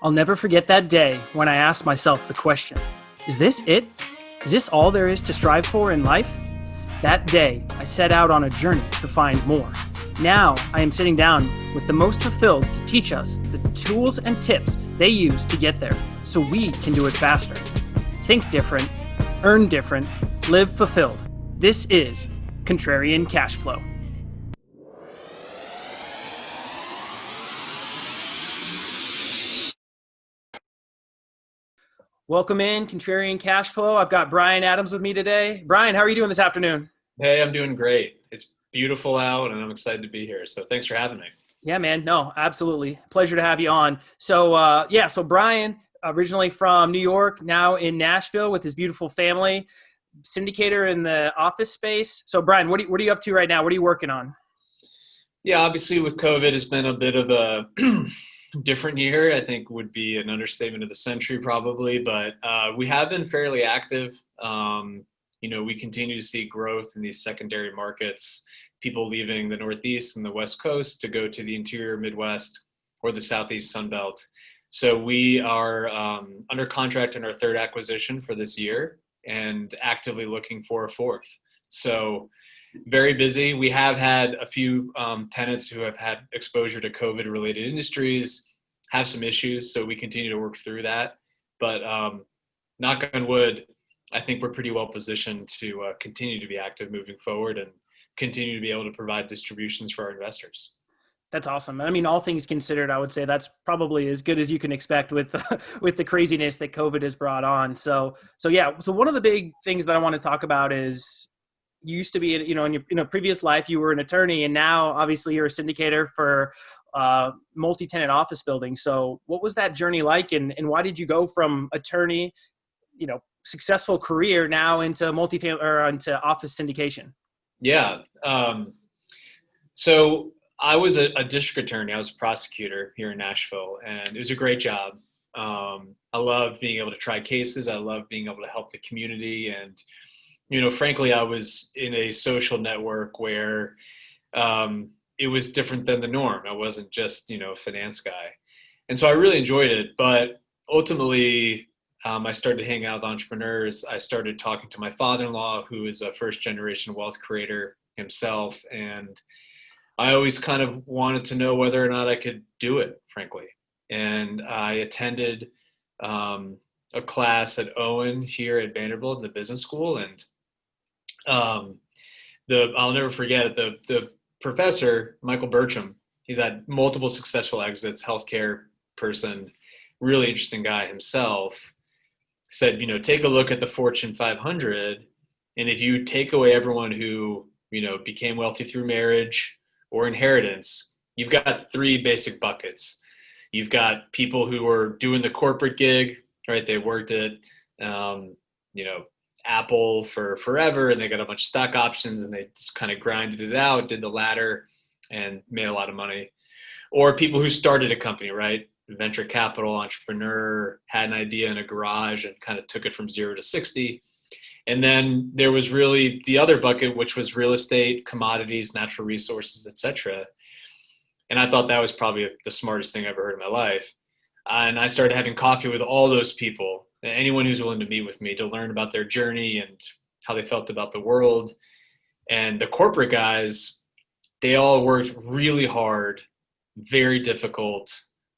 I'll never forget that day when I asked myself the question, is this it? Is this all there is to strive for in life? That day, I set out on a journey to find more. Now, I am sitting down with the most fulfilled to teach us the tools and tips they use to get there so we can do it faster. Think different, earn different, live fulfilled. This is Contrarian Cashflow. Welcome in, Contrarian Cashflow. I've got Brian Adams with me today. Brian, how are you doing this afternoon? Hey, I'm doing great. It's beautiful out and I'm excited to be here. So thanks for having me. Yeah, man. No, absolutely. Pleasure to have you on. So Brian, originally from New York, now in Nashville with his beautiful family, syndicator in the office space. So Brian, what are you up to right now? What are you working on? Yeah, obviously with COVID, it's been a bit of a different year, I think would be an understatement of the century probably, but we have been fairly active. We continue to see growth in these secondary markets, people leaving the Northeast and the West Coast to go to the interior Midwest or the Southeast Sunbelt. So we are under contract in our third acquisition for this year and actively looking for a fourth. So very busy. We have had a few tenants who have had exposure to COVID-related industries, have some issues, so we continue to work through that. But knock on wood, I think we're pretty well positioned to continue to be active moving forward and continue to be able to provide distributions for our investors. That's awesome. I mean, all things considered, I would say that's probably as good as you can expect with with the craziness that COVID has brought on. So one of the big things that I want to talk about is you used to be, in a previous life, you were an attorney, and now obviously you're a syndicator for multi-tenant office buildings. So what was that journey like, and why did you go from attorney, successful career now into multi-family or into office syndication? Yeah. So I was a district attorney. I was a prosecutor here in Nashville, and it was a great job. I love being able to try cases. I love being able to help the community. And, frankly, I was in a social network where it was different than the norm. I wasn't just, a finance guy. And so I really enjoyed it. But ultimately, I started hanging out with entrepreneurs. I started talking to my father-in-law, who is a first-generation wealth creator himself. And I always kind of wanted to know whether or not I could do it, frankly. And I attended a class at Owen here at Vanderbilt in the business school. And I'll never forget it, the professor, Michael Bertram, he's had multiple successful exits, healthcare person, really interesting guy himself, said, take a look at the Fortune 500. And if you take away everyone who, became wealthy through marriage or inheritance, you've got three basic buckets. You've got people who are doing the corporate gig, right? They worked at, Apple for forever, and they got a bunch of stock options, and they just kind of grinded it out, did the ladder, and made a lot of money. Or people who started a company, right? Venture capital entrepreneur, had an idea in a garage and kind of took it from 0 to 60. And then there was really the other bucket, which was real estate, commodities, natural resources, et cetera. And I thought that was probably the smartest thing I ever heard in my life. And I started having coffee with all those people, anyone who's willing to meet with me, to learn about their journey and how they felt about the world. And the corporate guys, they all worked really hard, very difficult,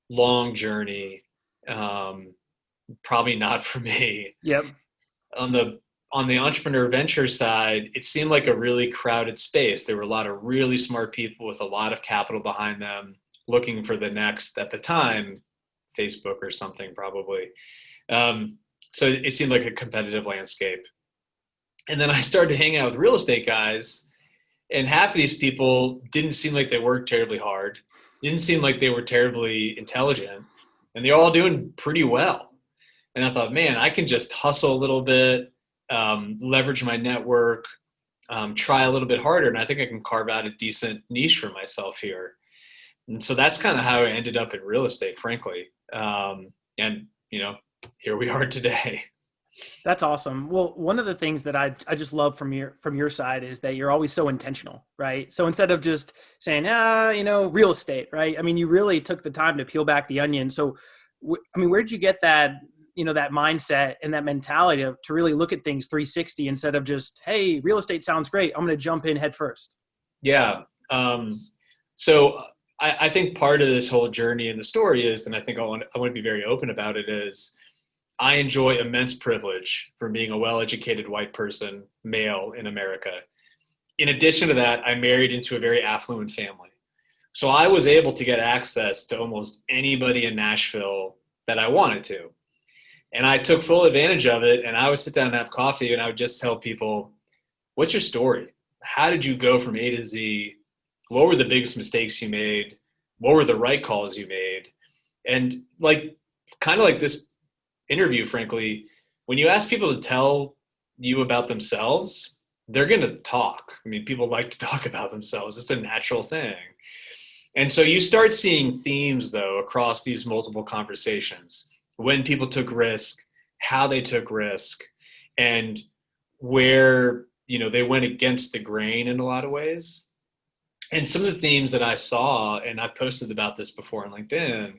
long journey. Probably not for me. Yep. On the entrepreneur venture side, it seemed like a really crowded space. There were a lot of really smart people with a lot of capital behind them, looking for the next, at the time, Facebook or something probably. So it seemed like a competitive landscape. And then I started hanging out with real estate guys, and half of these people didn't seem like they worked terribly hard, didn't seem like they were terribly intelligent, and they're all doing pretty well. And I thought, man, I can just hustle a little bit, leverage my network, try a little bit harder, and I think I can carve out a decent niche for myself here. And so that's kind of how I ended up in real estate, frankly. And here we are today. That's awesome. Well, one of the things that I just love from your side is that you're always so intentional, right? So instead of just saying, real estate, right? I mean, you really took the time to peel back the onion. So I mean, where did you get that, that mindset and that mentality to really look at things 360 instead of just, hey, real estate sounds great, I'm going to jump in head first? Yeah. So I think part of this whole journey and the story is, and I think I want to be very open about it, is I enjoy immense privilege from being a well-educated white person, male in America. In addition to that, I married into a very affluent family. So I was able to get access to almost anybody in Nashville that I wanted to. And I took full advantage of it. And I would sit down and have coffee and I would just tell people, what's your story? How did you go from A to Z? What were the biggest mistakes you made? What were the right calls you made? And like, kind of like this interview, frankly, when you ask people to tell you about themselves, they're going to talk. I mean, people like to talk about themselves. It's a natural thing. And so you start seeing themes, though, across these multiple conversations, when people took risk, how they took risk, and where, they went against the grain in a lot of ways. And some of the themes that I saw, and I posted about this before on LinkedIn,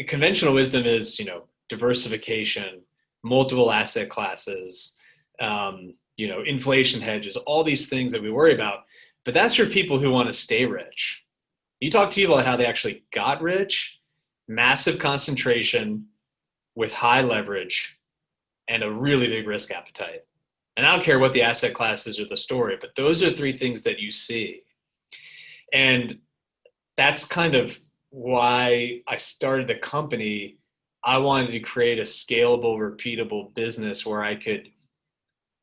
conventional wisdom is, diversification, multiple asset classes, inflation hedges, all these things that we worry about. But that's for people who want to stay rich. You talk to people about how they actually got rich, massive concentration with high leverage and a really big risk appetite. And I don't care what the asset class is or the story, but those are three things that you see. And that's kind of why I started the company. I wanted to create a scalable, repeatable business where I could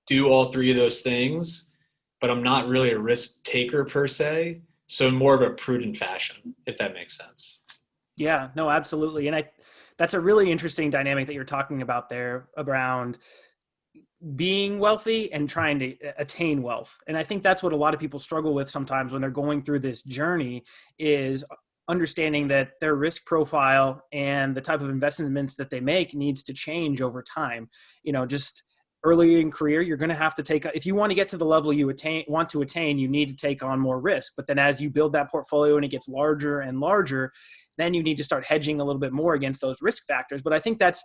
do all three of those things, but I'm not really a risk taker per se. So more of a prudent fashion, if that makes sense. Yeah, no, absolutely. And that's a really interesting dynamic that you're talking about there around being wealthy and trying to attain wealth. And I think that's what a lot of people struggle with sometimes when they're going through this journey, is understanding that their risk profile and the type of investments that they make needs to change over time. Just early in career, you're going to have to if you want to get to the level you want to attain, you need to take on more risk. But then as you build that portfolio and it gets larger and larger, then you need to start hedging a little bit more against those risk factors. But I think that's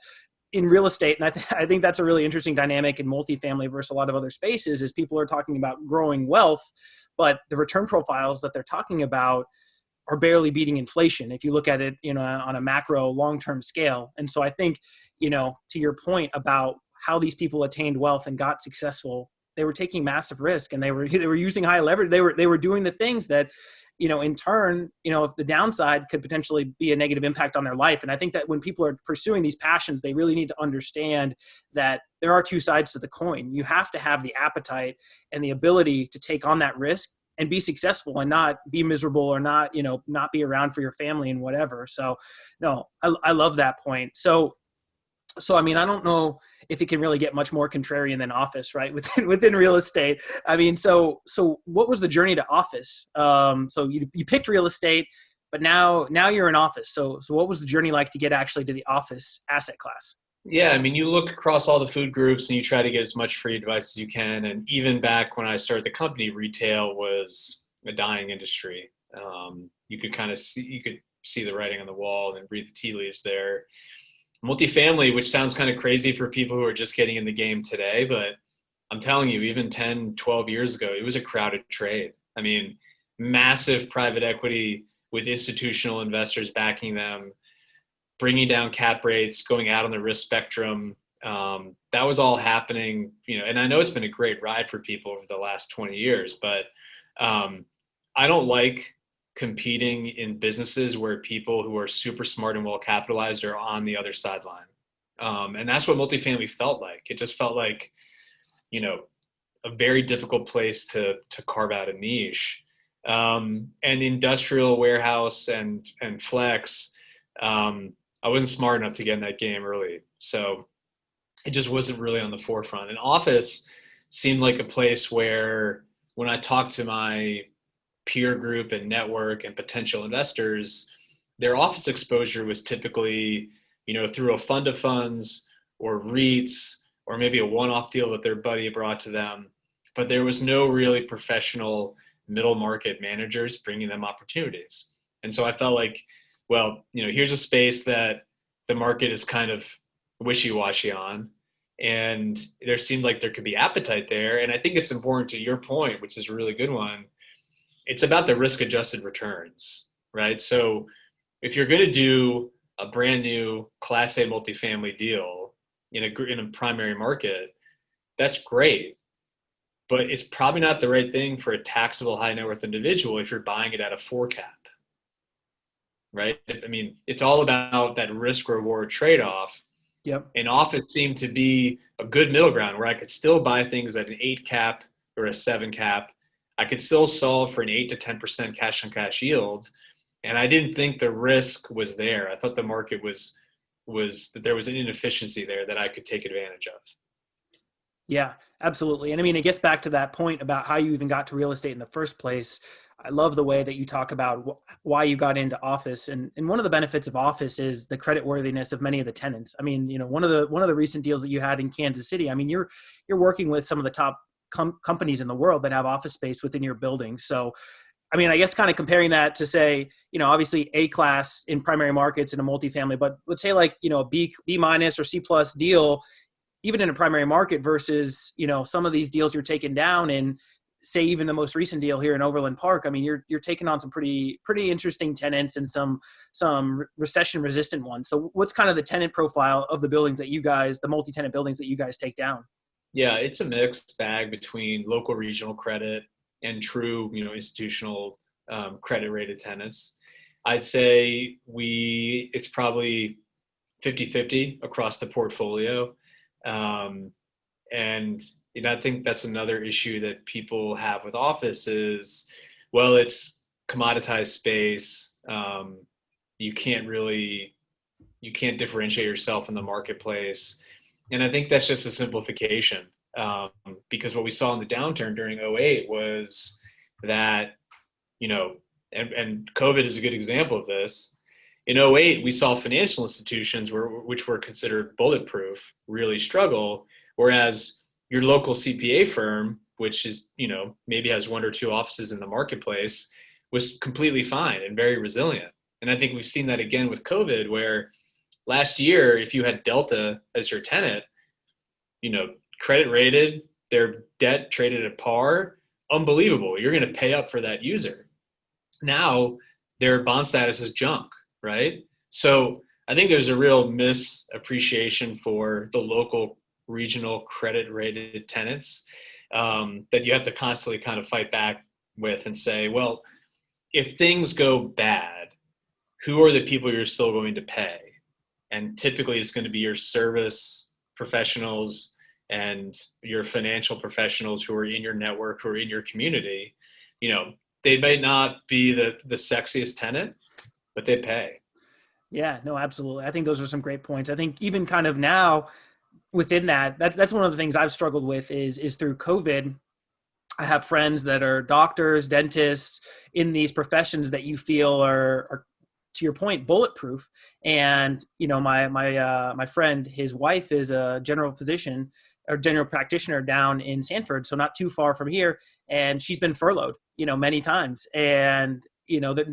in real estate, and I think that's a really interesting dynamic in multifamily versus a lot of other spaces, is people are talking about growing wealth, but the return profiles that they're talking about are barely beating inflation if you look at it, on a macro long-term scale. And so I think, to your point about how these people attained wealth and got successful, they were taking massive risk and they were using high leverage. They were doing the things that, in turn, if the downside could potentially be a negative impact on their life. And I think that when people are pursuing these passions, they really need to understand that there are two sides to the coin. You have to have the appetite and the ability to take on that risk and be successful and not be miserable or not be around for your family and whatever. So no, I love that point. So, I mean, I don't know if it can really get much more contrarian than office, right? Within real estate. I mean, so what was the journey to office? So you picked real estate, but now you're in office. So what was the journey like to get actually to the office asset class? Yeah, I mean, you look across all the food groups and you try to get as much free advice as you can. And even back when I started the company, retail was a dying industry. You could see the writing on the wall and read the tea leaves there. Multifamily, which sounds kind of crazy for people who are just getting in the game today, but I'm telling you, even 10, 12 years ago, it was a crowded trade. I mean, massive private equity with institutional investors backing them, bringing down cap rates, going out on the risk spectrum. That was all happening, and I know it's been a great ride for people over the last 20 years, but I don't like competing in businesses where people who are super smart and well capitalized are on the other sideline. And that's what multifamily felt like. It just felt like, a very difficult place to carve out a niche. And industrial warehouse and flex, I wasn't smart enough to get in that game early. So it just wasn't really on the forefront. And office seemed like a place where when I talked to my peer group and network and potential investors, their office exposure was typically, through a fund of funds or REITs or maybe a one-off deal that their buddy brought to them. But there was no really professional middle market managers bringing them opportunities. And so I felt like, well, here's a space that the market is kind of wishy-washy on. And there seemed like there could be appetite there. And I think it's important, to your point, which is a really good one. It's about the risk adjusted returns, right? So if you're going to do a brand new Class A multifamily deal in a primary market, that's great. But it's probably not the right thing for a taxable high net worth individual if you're buying it at a 4 cap, right? I mean, it's all about that risk reward trade-off. Yep. And office seemed to be a good middle ground where I could still buy things at an 8 cap or a 7 cap. I could still solve for an 8 to 10% cash on cash yield. And I didn't think the risk was there. I thought the market was that there was an inefficiency there that I could take advantage of. Yeah, absolutely. And I mean, it gets back to that point about how you even got to real estate in the first place. I love the way that you talk about why you got into office. And one of the benefits of office is the credit worthiness of many of the tenants. I mean, one of the recent deals that you had in Kansas City, I mean, you're working with some of the top companies in the world that have office space within your building. So, I mean, I guess kind of comparing that to say, obviously A class in primary markets in a multifamily, but let's say like, a B minus or C plus deal, even in a primary market versus, some of these deals you're taking down in, say, even the most recent deal here in Overland Park. I mean, you're taking on some pretty interesting tenants and some recession resistant ones. So what's kind of the tenant profile of the buildings that you guys, the multi-tenant buildings that you guys take down? Yeah, it's a mixed bag between local regional credit and true, institutional credit rated tenants. I'd say it's probably 50-50 across the portfolio. And I think that's another issue that people have with office is, well, it's commoditized space. You can't differentiate yourself in the marketplace. And I think that's just a simplification, because what we saw in the downturn during '08 was that, and COVID is a good example of this. In '08, we saw financial institutions which were considered bulletproof really struggle, whereas your local CPA firm, which is, maybe has 1 or 2 offices in the marketplace, was completely fine and very resilient. And I think we've seen that again with COVID, where last year, if you had Delta as your tenant, credit rated, their debt traded at par, unbelievable. You're going to pay up for that user. Now their bond status is junk, right? So I think there's a real misappreciation for the local regional credit rated tenants that you have to constantly kind of fight back with and say, well, if things go bad, who are the people you're still going to pay? And typically it's going to be your service professionals and your financial professionals who are in your network, who are in your community. They may not be the sexiest tenant, but they pay. Yeah, no, absolutely. I think those are some great points. I think even kind of now within that's one of the things I've struggled with is through COVID. I have friends that are doctors, dentists, in these professions that you feel are to your point, bulletproof. And, my friend, his wife is a general physician or general practitioner down in Sanford, so not too far from here. And she's been furloughed, many times, and,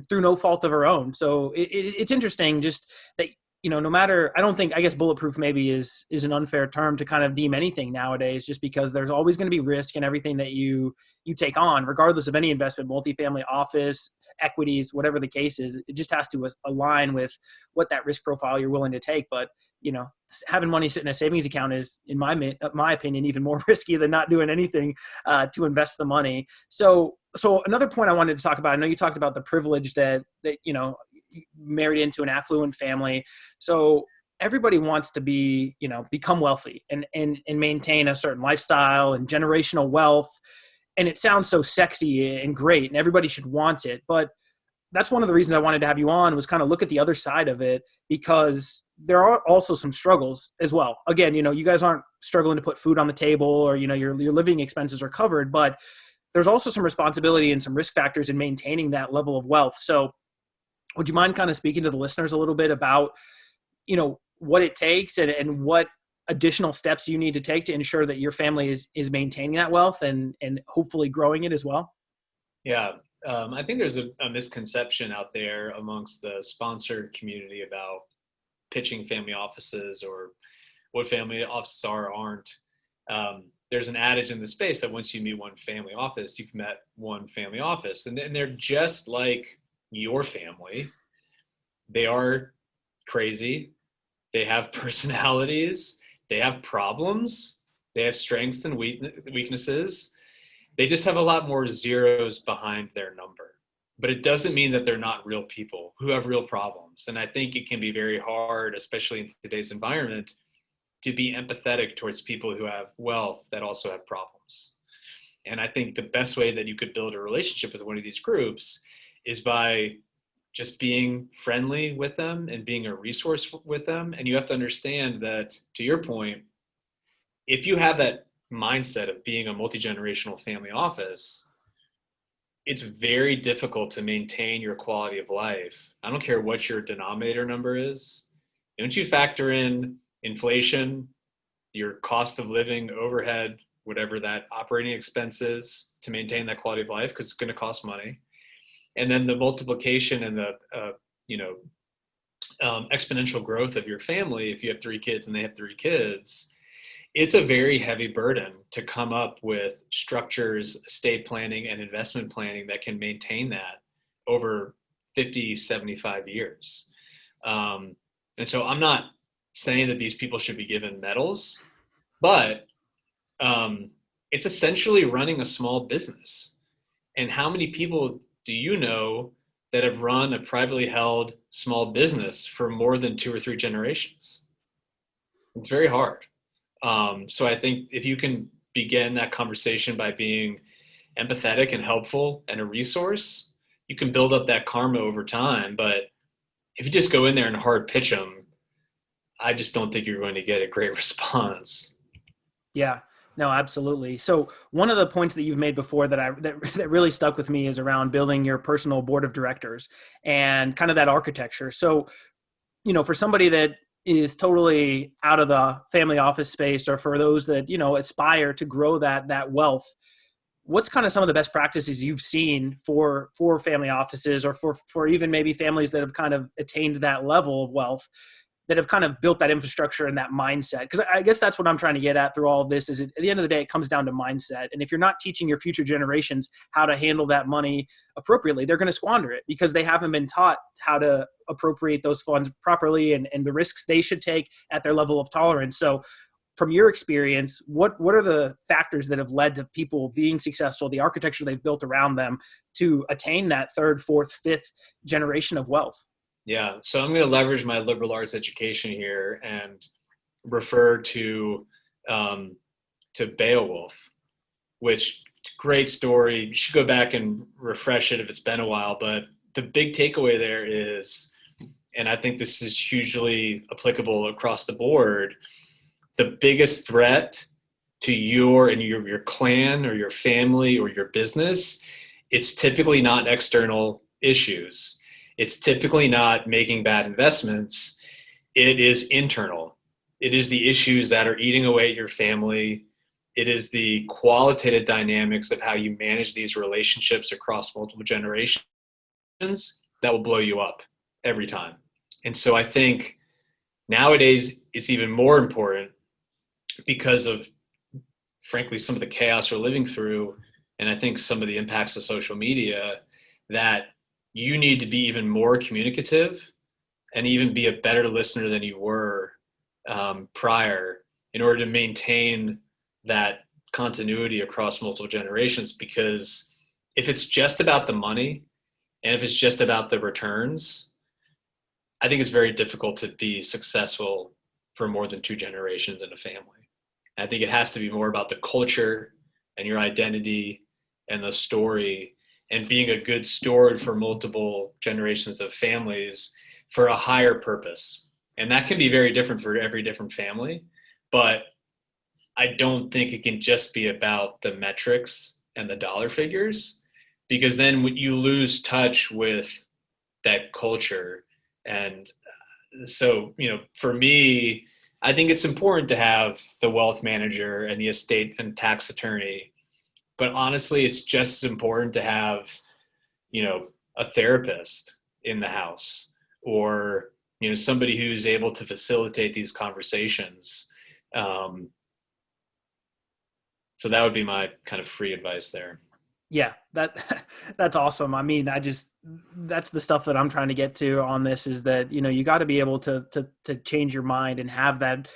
through no fault of her own. So it's interesting just that, no matter, I guess bulletproof maybe is an unfair term to kind of deem anything nowadays, just because there's always going to be risk in everything that you take on, regardless of any investment, multifamily, office, equities, whatever the case is. It just has to align with what that risk profile you're willing to take. But, having money sit in a savings account is, in my opinion, even more risky than not doing anything to invest the money. So another point I wanted to talk about, I know you talked about the privilege that married into an affluent family. So everybody wants to be, become wealthy and maintain a certain lifestyle and generational wealth. And it sounds so sexy and great and everybody should want it. But that's one of the reasons I wanted to have you on, was kind of look at the other side of it, because there are also some struggles as well. Again, you guys aren't struggling to put food on the table, or, your living expenses are covered, but there's also some responsibility and some risk factors in maintaining that level of wealth. So would you mind kind of speaking to the listeners a little bit about, what it takes and what additional steps you need to take to ensure that your family is maintaining that wealth and hopefully growing it as well? Yeah. I think there's a misconception out there amongst the sponsor community about pitching family offices or what family offices are or aren't. There's an adage in the space that once you meet one family office, you've met one family office, and they're just like your family. They are crazy. They have personalities. They have problems. They have strengths and weaknesses. They just have a lot more zeros behind their number. But it doesn't mean that they're not real people who have real problems. And I think it can be very hard, especially in today's environment, to be empathetic towards people who have wealth that also have problems. And I think the best way that you could build a relationship with one of these groups is by just being friendly with them and being a resource with them. And you have to understand that, to your point, if you have that mindset of being a multi-generational family office, it's very difficult to maintain your quality of life. I don't care what your denominator number is. Once you factor in inflation, your cost of living, overhead, whatever that operating expense is to maintain that quality of life, because it's going to cost money. And then the multiplication and the exponential growth of your family, if you have 3 kids and they have 3 kids, it's a very heavy burden to come up with structures, estate planning, and investment planning that can maintain that over 50, 75 years. And so I'm not saying that these people should be given medals, but it's essentially running a small business. And how many people do you know that have run a privately held small business for more than 2 or 3 generations? It's very hard. So I think if you can begin that conversation by being empathetic and helpful and a resource, you can build up that karma over time. But if you just go in there and hard pitch them, I just don't think you're going to get a great response. Yeah, no, absolutely. So one of the points that you've made before that really stuck with me is around building your personal board of directors and kind of that architecture. So, for somebody that is totally out of the family office space, or for those that, aspire to grow that wealth, what's kind of some of the best practices you've seen for family offices, or for even maybe families that have kind of attained that level of wealth, that have kind of built that infrastructure and that mindset? Because I guess that's what I'm trying to get at through all of this, is at the end of the day, it comes down to mindset. And if you're not teaching your future generations how to handle that money appropriately, they're going to squander it because they haven't been taught how to appropriate those funds properly and the risks they should take at their level of tolerance. So from your experience, what are the factors that have led to people being successful, the architecture they've built around them to attain that 3rd, 4th, 5th generation of wealth? Yeah, so I'm going to leverage my liberal arts education here and refer to Beowulf, which, great story. You should go back and refresh it if it's been a while. But the big takeaway there is, and I think this is hugely applicable across the board, the biggest threat to your clan or your family or your business, it's typically not external issues. It's typically not making bad investments. It is internal. It is the issues that are eating away at your family. It is the qualitative dynamics of how you manage these relationships across multiple generations that will blow you up every time. And so I think nowadays it's even more important because of, frankly, some of the chaos we're living through, and I think some of the impacts of social media, that you need to be even more communicative and even be a better listener than you were prior, in order to maintain that continuity across multiple generations. Because if it's just about the money and if it's just about the returns, I think it's very difficult to be successful for more than 2 generations in a family. I think it has to be more about the culture and your identity and the story, and being a good steward for multiple generations of families for a higher purpose. And that can be very different for every different family, but I don't think it can just be about the metrics and the dollar figures, because then you lose touch with that culture. And so, for me, I think it's important to have the wealth manager and the estate and tax attorney. But honestly, it's just as important to have, a therapist in the house, or somebody who's able to facilitate these conversations. So that would be my kind of free advice there. Yeah, that's awesome. I mean, that's the stuff that I'm trying to get to on this, is that, you got to be able to change your mind and have that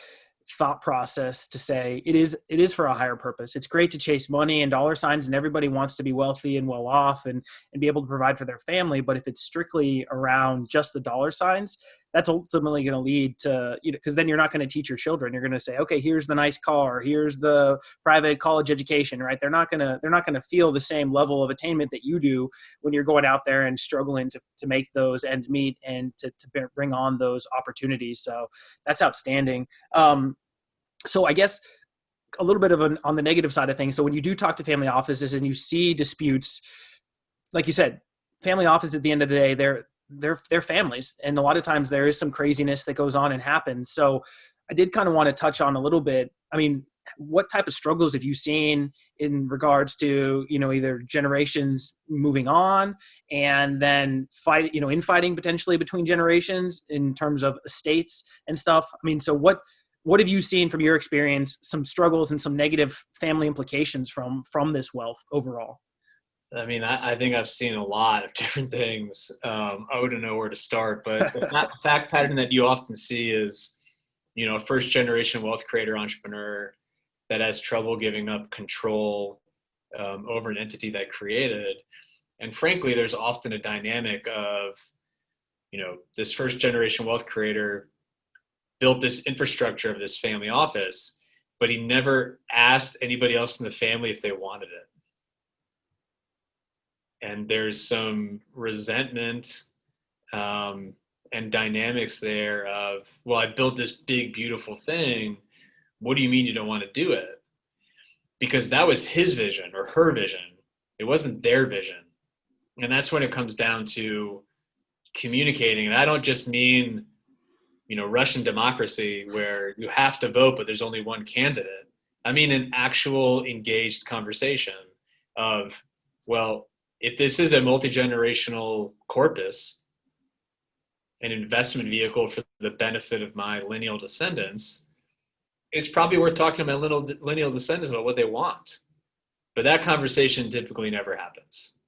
thought process to say it is for a higher purpose. It's great to chase money and dollar signs, and everybody wants to be wealthy and well off and be able to provide for their family. But if it's strictly around just the dollar signs, that's ultimately going to lead to, because then you're not going to teach your children. You're going to say, okay, here's the nice car, here's the private college education, right? They're not going to feel the same level of attainment that you do when you're going out there and struggling to make those ends meet and to bring on those opportunities. So that's outstanding. So I guess a little bit on the negative side of things. So when you do talk to family offices and you see disputes, like you said, family office at the end of the day, they're families. And a lot of times there is some craziness that goes on and happens. So I did kind of want to touch on a little bit. I mean, what type of struggles have you seen in regards to, either generations moving on and then infighting potentially between generations in terms of estates and stuff? I mean, so what have you seen from your experience, some struggles and some negative family implications from this wealth overall? I mean, I think I've seen a lot of different things. I wouldn't know where to start, but the fact pattern that you often see is, a first generation wealth creator entrepreneur that has trouble giving up control over an entity that created. And frankly, there's often a dynamic of, this first generation wealth creator built this infrastructure of this family office, but he never asked anybody else in the family if they wanted it. And there's some resentment and dynamics there of, well, I built this big, beautiful thing. What do you mean you don't want to do it? Because that was his vision or her vision. It wasn't their vision. And that's when it comes down to communicating. And I don't just mean, Russian democracy where you have to vote, but there's only one candidate. I mean, an actual engaged conversation of, well, if this is a multi-generational corpus, an investment vehicle for the benefit of my lineal descendants, it's probably worth talking to my lineal descendants about what they want. But that conversation typically never happens.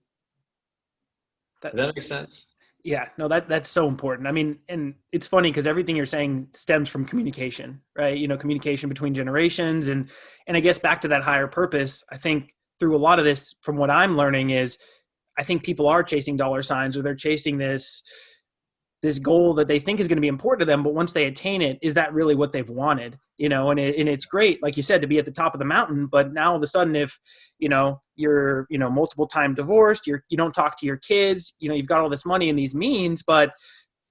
Does that make sense? Yeah, no, that's so important. I mean, and it's funny because everything you're saying stems from communication, right? Communication between generations, and I guess back to that higher purpose. I think through a lot of this, from what I'm learning, is I think people are chasing dollar signs, or they're chasing this goal that they think is going to be important to them. But once they attain it, is that really what they've wanted? And it's great, like you said, to be at the top of the mountain. But now all of a sudden, if, you're, multiple time divorced, you don't talk to your kids, you've got all this money and these means, but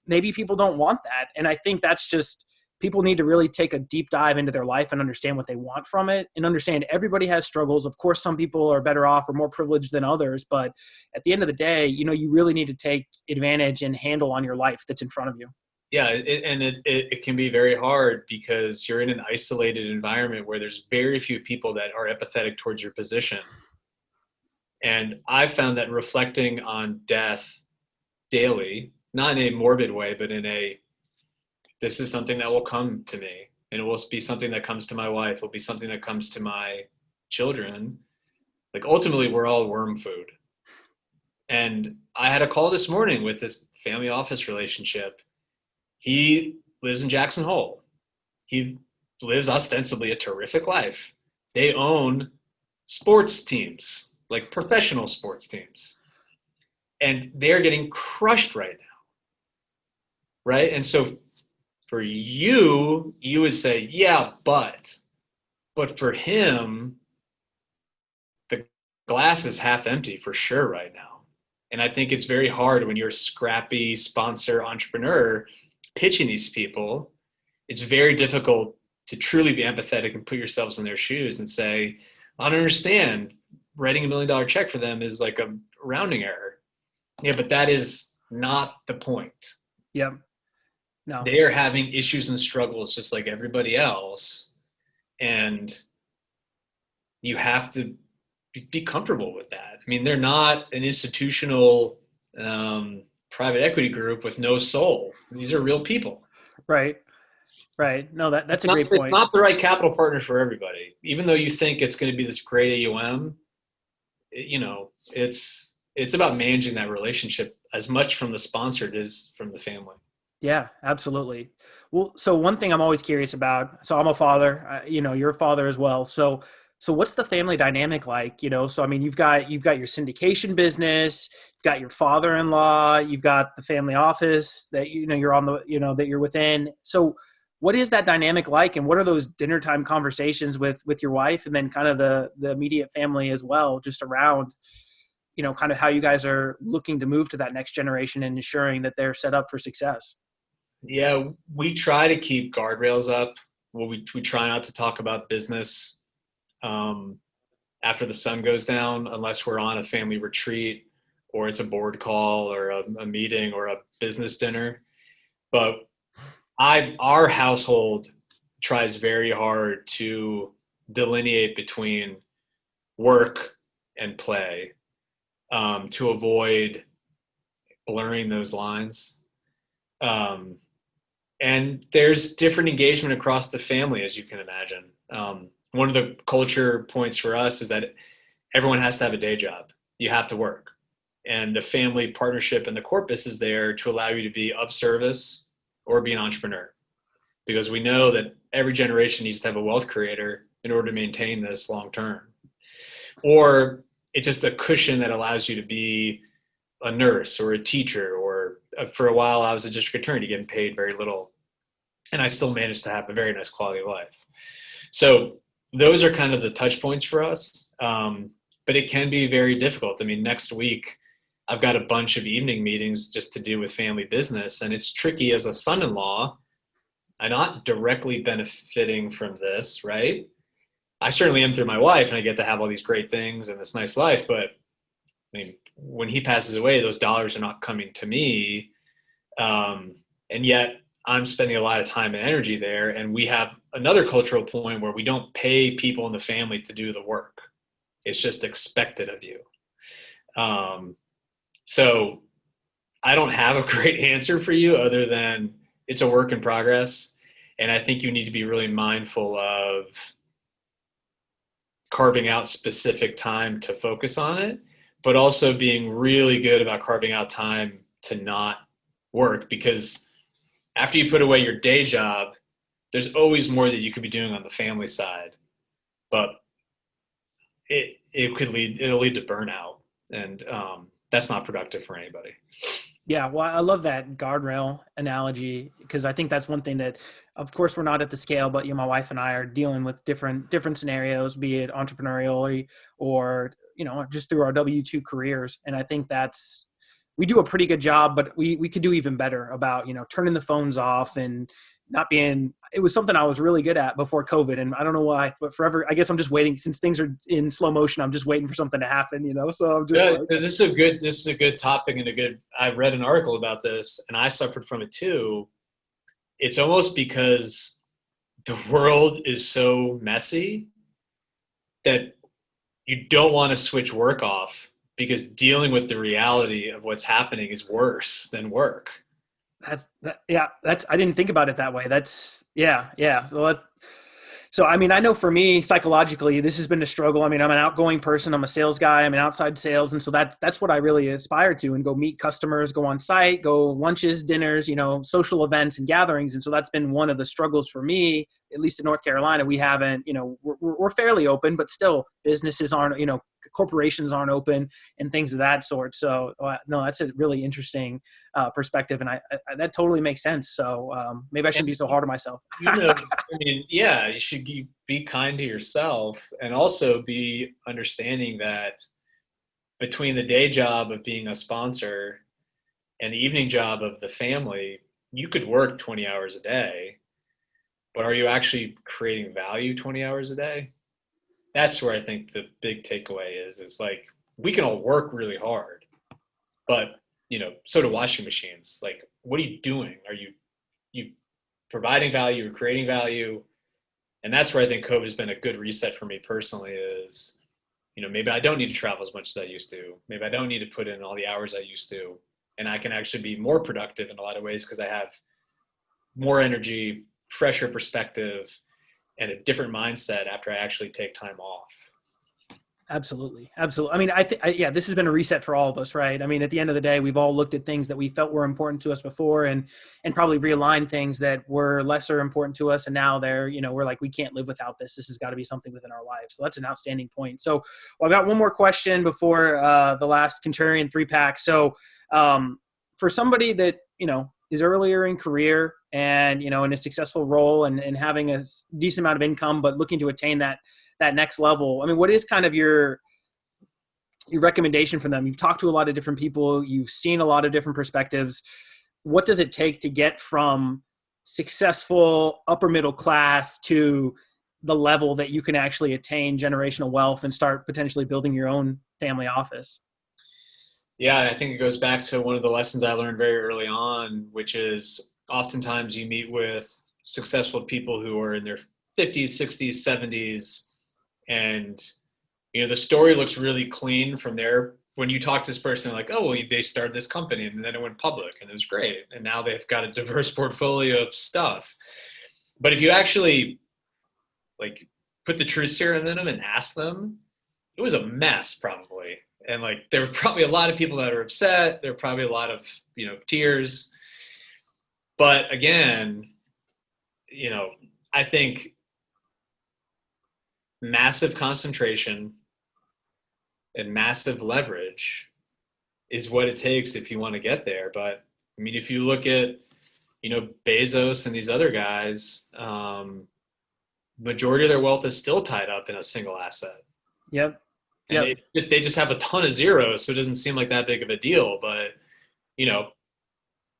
maybe people don't want that. And I think that's just, people need to really take a deep dive into their life and understand what they want from it, and understand everybody has struggles. Of course, some people are better off or more privileged than others, but at the end of the day, you really need to take advantage and handle on your life that's in front of you. Yeah, it can be very hard because you're in an isolated environment where there's very few people that are empathetic towards your position. And I've found that reflecting on death daily, not in a morbid way, but this is something that will come to me, and it will be something that comes to my wife, it will be something that comes to my children. Like, ultimately, we're all worm food. And I had a call this morning with this family office relationship. He lives in Jackson Hole. He lives ostensibly a terrific life. They own sports teams, like professional sports teams. And they're getting crushed right now. Right? And so for you would say, yeah, but for him, the glass is half empty for sure right now. And I think it's very hard when you're a scrappy sponsor entrepreneur pitching these people. It's very difficult to truly be empathetic and put yourselves in their shoes and say, I don't understand. Writing $1 million check for them is like a rounding error. Yeah, but that is not the point. Yeah. No. They are having issues and struggles just like everybody else. And you have to be comfortable with that. I mean, they're not an institutional private equity group with no soul. These are real people. Right. Right. No, that's a great It's point. not the right capital partner for everybody. Even though you think it's going to be this great AUM, it's about managing that relationship as much from the sponsor as it is from the family. Yeah, absolutely. Well, so one thing I'm always curious about, so I'm a father, you're a father as well. So what's the family dynamic like, So I mean, you've got your syndication business, you've got your father-in-law, you've got the family office that you're on that you're within. So what is that dynamic like, and what are those dinner time conversations with your wife, and then kind of the immediate family as well, just around kind of how you guys are looking to move to that next generation and ensuring that they're set up for success? Yeah, we try to keep guardrails up. Well, we try not to talk about business um, after the sun goes down, unless we're on a family retreat or it's a board call or a meeting or a business dinner. But our household tries very hard to delineate between work and play, to avoid blurring those lines. Um, and there's different engagement across the family, as you can imagine. One of the culture points for us is that everyone has to have a day job. You have to work. And the family partnership and the corpus is there to allow you to be of service or be an entrepreneur. Because we know that every generation needs to have a wealth creator in order to maintain this long term. Or it's just a cushion that allows you to be a nurse or a teacher, or for a while I was a district attorney getting paid very little, and I still managed to have a very nice quality of life. So those are kind of the touch points for us. But it can be very difficult. I mean, next week I've got a bunch of evening meetings just to do with family business, and it's tricky as a son-in-law. I'm not directly benefiting from this, right? I certainly am through my wife, and I get to have all these great things and this nice life. But I mean, when he passes away, those dollars are not coming to me. And yet I'm spending a lot of time and energy there. And we have another cultural point where we don't pay people in the family to do the work. It's just expected of you. So I don't have a great answer for you other than it's a work in progress. And I think you need to be really mindful of carving out specific time to focus on it, but also being really good about carving out time to not work, because after you put away your day job, there's always more that you could be doing on the family side, but it'll lead to burnout, and that's not productive for anybody. Yeah, well, I love that guardrail analogy, because I think that's one thing that, of course, we're not at the scale, but my wife and I are dealing with different scenarios, be it entrepreneurially or just through our W-2 careers, and I think we do a pretty good job, but we could do even better about turning the phones off and not being. It was something I was really good at before COVID, and I don't know why, but forever. I guess I'm just waiting, since things are in slow motion. I'm just waiting for something to happen, So I'm just Yeah, like, this is a good topic and a good. I read an article about this, and I suffered from it too. It's almost because the world is so messy that you don't want to switch work off, because dealing with the reality of what's happening is worse than work. I didn't think about it that way. Yeah. So I mean, I know for me, psychologically, this has been a struggle. I mean, I'm an outgoing person. I'm a sales guy. I'm in outside sales. And so that's what I really aspire to, and go meet customers, go on site, go lunches, dinners, social events and gatherings. And so that's been one of the struggles for me, at least in North Carolina. We haven't, we're fairly open, but still businesses aren't, corporations aren't open and things of that sort. So no, that's a really interesting perspective. And I that totally makes sense. So maybe I shouldn't be so hard on myself. I mean, yeah, you should be kind to yourself, and also be understanding that between the day job of being a sponsor and the evening job of the family, you could work 20 hours a day, but are you actually creating value 20 hours a day? That's where I think the big takeaway is like, we can all work really hard, but so do washing machines. Like, what are you doing? Are you providing value or creating value? And that's where I think COVID has been a good reset for me personally, is maybe I don't need to travel as much as I used to. Maybe I don't need to put in all the hours I used to. and I can actually be more productive in a lot of ways because I have more energy, fresher perspective, and a different mindset after I actually take time off. Absolutely. Absolutely. I mean, yeah, this has been a reset for all of us, right? I mean, at the end of the day, we've all looked at things that we felt were important to us before and probably realigned things that were lesser important to us. And now they're, we're like, we can't live without this. This has got to be something within our lives. So that's an outstanding point. So well, I got one more question before the last Contrarian 3-pack. So for somebody that, is earlier in career and, in a successful role and having a decent amount of income, but looking to attain that next level. I mean, what is kind of your recommendation for them? You've talked to a lot of different people. You've seen a lot of different perspectives. What does it take to get from successful upper middle class to the level that you can actually attain generational wealth and start potentially building your own family office? Yeah, I think it goes back to one of the lessons I learned very early on, which is oftentimes you meet with successful people who are in their 50s, 60s, 70s, and the story looks really clean from there. When you talk to this person, they're like, oh, well, they started this company and then it went public and it was great. And now they've got a diverse portfolio of stuff. But if you actually like put the truth serum in them and ask them, it was a mess probably. And like, there were probably a lot of people that are upset. There were probably a lot of, tears. But again, I think massive concentration and massive leverage is what it takes if you want to get there. But I mean, if you look at, Bezos and these other guys, majority of their wealth is still tied up in a single asset. Yep. And they just have a ton of zeros. So it doesn't seem like that big of a deal, but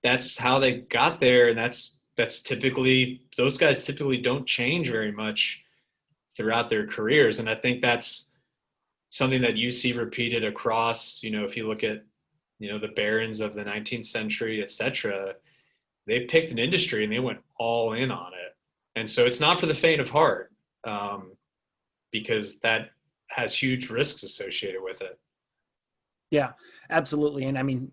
that's how they got there. And that's typically, those guys typically don't change very much throughout their careers. And I think that's something that you see repeated across, if you look at, the barons of the 19th century, et cetera, they picked an industry and they went all in on it. And so it's not for the faint of heart, because that has huge risks associated with it. Yeah, absolutely. And I mean,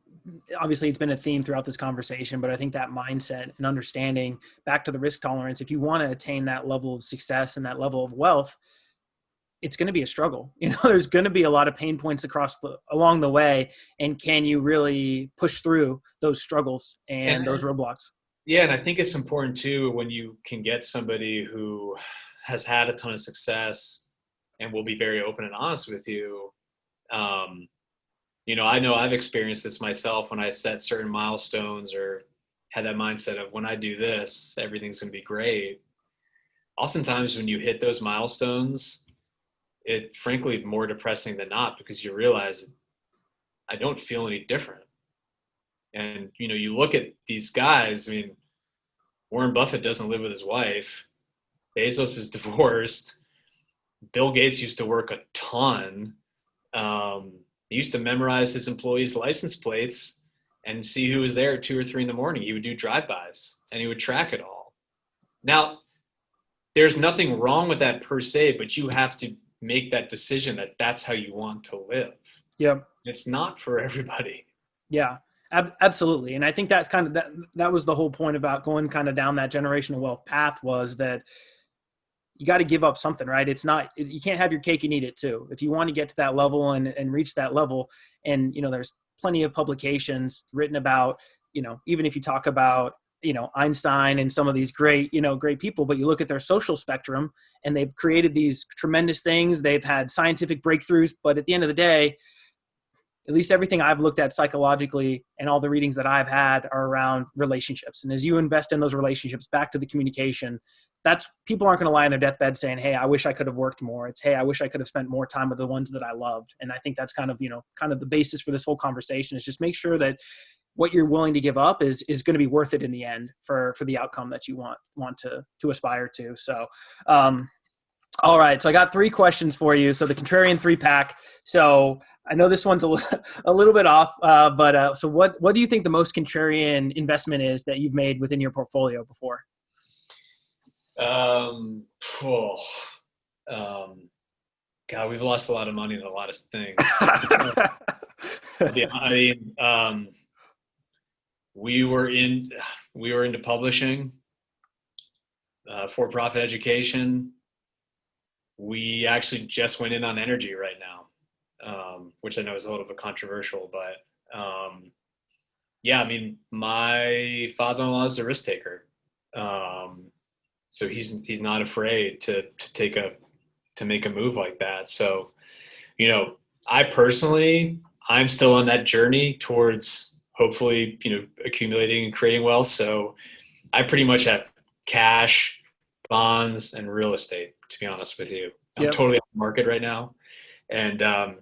obviously it's been a theme throughout this conversation, but I think that mindset and understanding back to the risk tolerance, if you want to attain that level of success and that level of wealth, it's going to be a struggle. There's going to be a lot of pain points along the way. And can you really push through those struggles and those roadblocks? Yeah. And I think it's important too, when you can get somebody who has had a ton of success and will be very open and honest with you. I know I've experienced this myself when I set certain milestones or had that mindset of when I do this, everything's going to be great. Oftentimes when you hit those milestones, it frankly more depressing than not, because you realize I don't feel any different. And, you look at these guys, I mean, Warren Buffett doesn't live with his wife. Bezos is divorced. Bill Gates used to work a ton. He used to memorize his employees' license plates and see who was there at 2 or 3 in the morning. He would do drive-bys and he would track it all. Now, there's nothing wrong with that per se, but you have to make that decision that that's how you want to live. Yeah. It's not for everybody. Yeah, absolutely. And I think that's kind of that was the whole point about going kind of down that generational wealth path, was that you got to give up something, right? You can't have your cake and eat it too. If you want to get to that level and reach that level, and, there's plenty of publications written about, even if you talk about, Einstein and some of these great people, but you look at their social spectrum and they've created these tremendous things. They've had scientific breakthroughs, but at the end of the day, at least everything I've looked at psychologically and all the readings that I've had are around relationships. And as you invest in those relationships, back to the communication, that's, people aren't going to lie on their deathbed saying, hey, I wish I could have worked more. It's, hey, I wish I could have spent more time with the ones that I loved. And I think that's kind of, kind of the basis for this whole conversation, is just make sure that what you're willing to give up is going to be worth it in the end for the outcome that you want to aspire to. So, all right. So I got 3 questions for you. So the Contrarian 3-pack. So I know this one's a little bit off, but so what do you think the most contrarian investment is that you've made within your portfolio before? God, we've lost a lot of money in a lot of things. Yeah, I mean, we were into publishing, for-profit education. We actually just went in on energy right now, which I know is a little bit controversial, but yeah, I mean, my father-in-law is a risk taker, so he's not afraid to make a move like that. So, you know, I personally, I'm still on that journey towards hopefully, accumulating and creating wealth. So I pretty much have cash, bonds, and real estate, to be honest with you. I'm Yep. totally on the market right now. And, I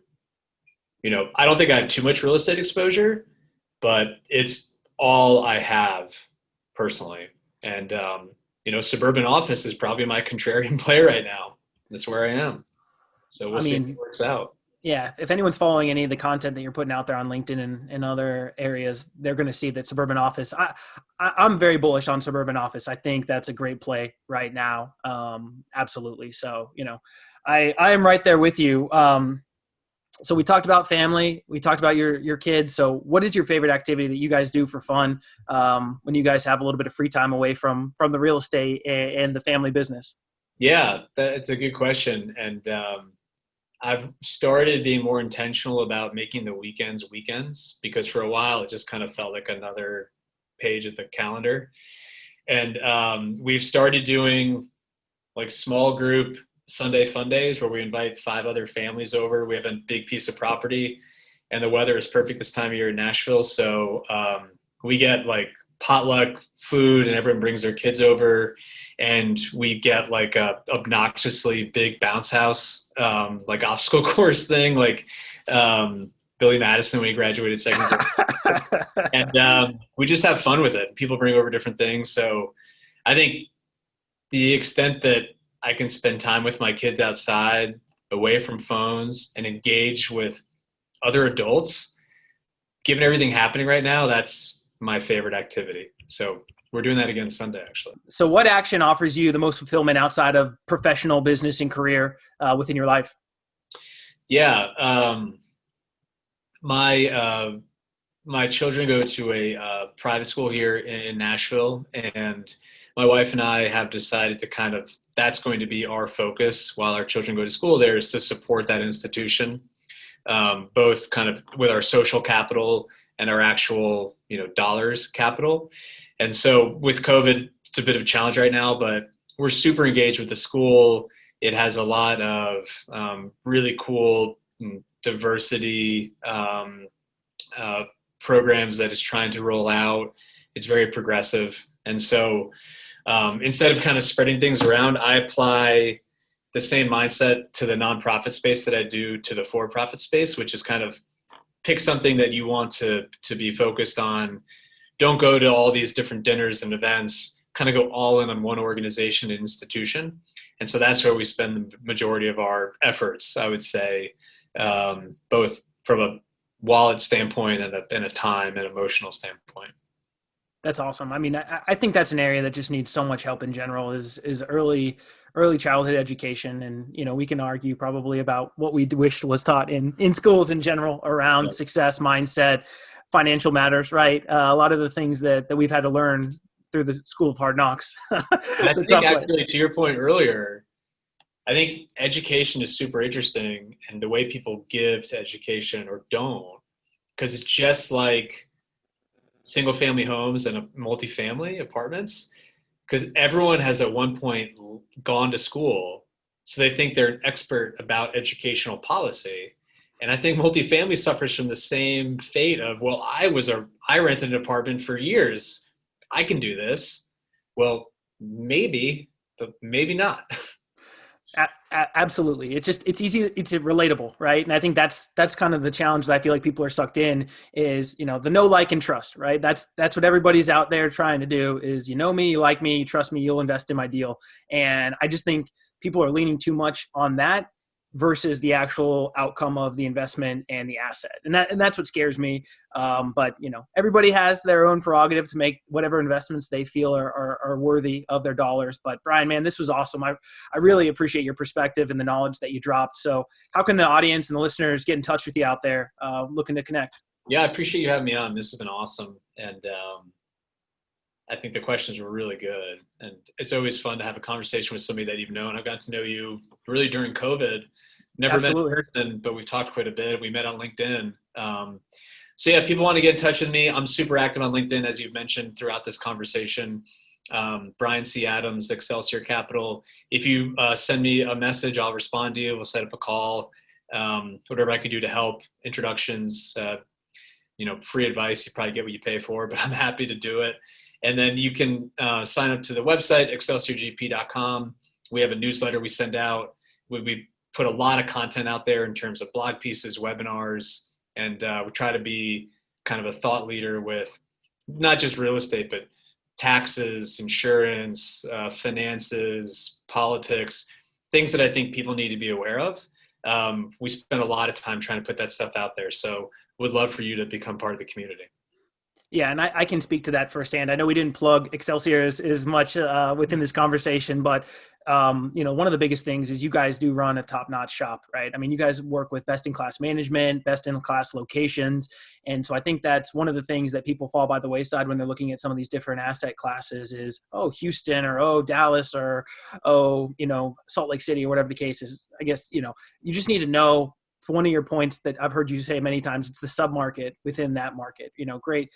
don't think I have too much real estate exposure, but it's all I have personally. And, suburban office is probably my contrarian play right now. That's where I am. So we'll see if it works out. Yeah, if anyone's following any of the content that you're putting out there on LinkedIn and other areas, they're going to see that suburban office. I'm very bullish on suburban office. I think that's a great play right now. Absolutely. So, I am right there with you. So we talked about family. We talked about your kids. So what is your favorite activity that you guys do for fun when you guys have a little bit of free time away from the real estate and the family business? Yeah, that's a good question. And I've started being more intentional about making the weekends, because for a while it just kind of felt like another page of the calendar. And we've started doing like small group Sunday fun days where we invite 5 other families over. We have a big piece of property and the weather is perfect this time of year in Nashville. So we get like potluck food and everyone brings their kids over, and we get like a obnoxiously big bounce house, like obstacle course thing, like Billy Madison when he graduated second grade. And we just have fun with it. People bring over different things. So I think the extent that I can spend time with my kids outside, away from phones, and engage with other adults, given everything happening right now, that's my favorite activity. So we're doing that again Sunday, actually. So what action offers you the most fulfillment outside of professional business and career within your life? Yeah. My children go to a private school here in Nashville, and my wife and I have decided to that's going to be our focus while our children go to school there, is to support that institution, both kind of with our social capital and our actual, dollars capital. And so with COVID, it's a bit of a challenge right now, but we're super engaged with the school. It has a lot of really cool diversity programs that it's trying to roll out. It's very progressive. And so instead of kind of spreading things around, I apply the same mindset to the nonprofit space that I do to the for-profit space, which is kind of pick something that you want to be focused on. Don't go to all these different dinners and events, kind of go all in on one organization and institution. And so that's where we spend the majority of our efforts, I would say, both from a wallet standpoint and a time and emotional standpoint. That's awesome. I mean, I think that's an area that just needs so much help in general is early childhood education. And, we can argue probably about what we wished was taught in schools in general around success, mindset, financial matters, right? A lot of the things that we've had to learn through the school of hard knocks. I think actually, to your point earlier, I think education is super interesting, and the way people give to education or don't, because it's just like single family homes and multifamily apartments, because everyone has at one point gone to school, so they think they're an expert about educational policy. And I think multifamily suffers from the same fate of, well, I rented an apartment for years, I can do this. Well, maybe, but maybe not. Absolutely. It's easy. It's relatable. Right. And I think that's kind of the challenge that I feel like people are sucked in is, the know, like, and trust, right? That's what everybody's out there trying to do is, me, you like me, you trust me, you'll invest in my deal. And I just think people are leaning too much on that versus the actual outcome of the investment and the asset. And that's what scares me. But everybody has their own prerogative to make whatever investments they feel are worthy of their dollars. But Brian, man, this was awesome. I really appreciate your perspective and the knowledge that you dropped. So how can the audience and the listeners get in touch with you out there looking to connect? Yeah, I appreciate you having me on. This has been awesome. And I think the questions were really good. And it's always fun to have a conversation with somebody that you've known. I've gotten to know you really during COVID. Never met in person, but we've talked quite a bit. We met on LinkedIn. So yeah, people want to get in touch with me. I'm super active on LinkedIn, as you've mentioned throughout this conversation. Brian C. Adams, Excelsior Capital. If you send me a message, I'll respond to you. We'll set up a call. Whatever I can do to help, introductions, free advice. You probably get what you pay for, but I'm happy to do it. And then you can sign up to the website, excelsiorgp.com. We have a newsletter we send out. We put a lot of content out there in terms of blog pieces, webinars, and we try to be kind of a thought leader with not just real estate, but taxes, insurance, finances, politics, things that I think people need to be aware of. We spend a lot of time trying to put that stuff out there. So would love for you to become part of the community. Yeah, and I can speak to that firsthand. I know we didn't plug Excelsior as much within this conversation, but one of the biggest things is you guys do run a top-notch shop, right? I mean, you guys work with best-in-class management, best-in-class locations, and so I think that's one of the things that people fall by the wayside when they're looking at some of these different asset classes is, Houston or Dallas or Salt Lake City or whatever the case is. I guess you just need to know. One of your points that I've heard you say many times, it's the sub-market within that market. Great.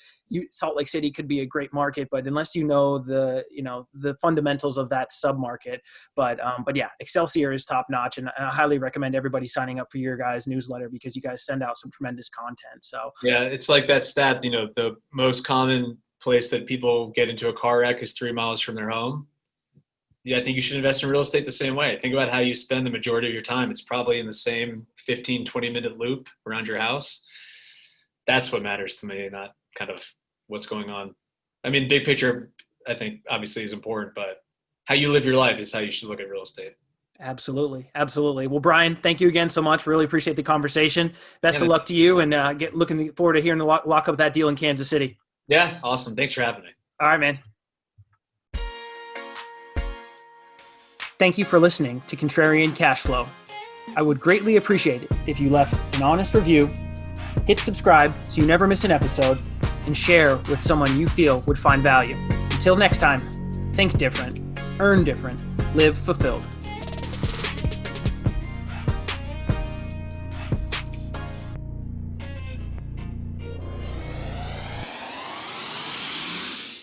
Salt Lake City could be a great market, but unless you know the fundamentals of that sub-market, but yeah, Excelsior is top notch, and I highly recommend everybody signing up for your guys' newsletter because you guys send out some tremendous content. So yeah, it's like that stat. The most common place that people get into a car wreck is 3 miles from their home. Yeah, I think you should invest in real estate the same way. Think about how you spend the majority of your time. It's probably in the same 15, 20-minute loop around your house. That's what matters to me, not kind of what's going on. I mean, big picture, I think obviously is important, but how you live your life is how you should look at real estate. Absolutely. Absolutely. Well, Brian, thank you again so much. Really appreciate the conversation. Best of luck to you, and looking forward to hearing the lock up that deal in Kansas City. Yeah. Awesome. Thanks for having me. All right, man. Thank you for listening to Contrarian Cashflow. I would greatly appreciate it if you left an honest review, hit subscribe so you never miss an episode, and share with someone you feel would find value. Until next time, think different, earn different, live fulfilled.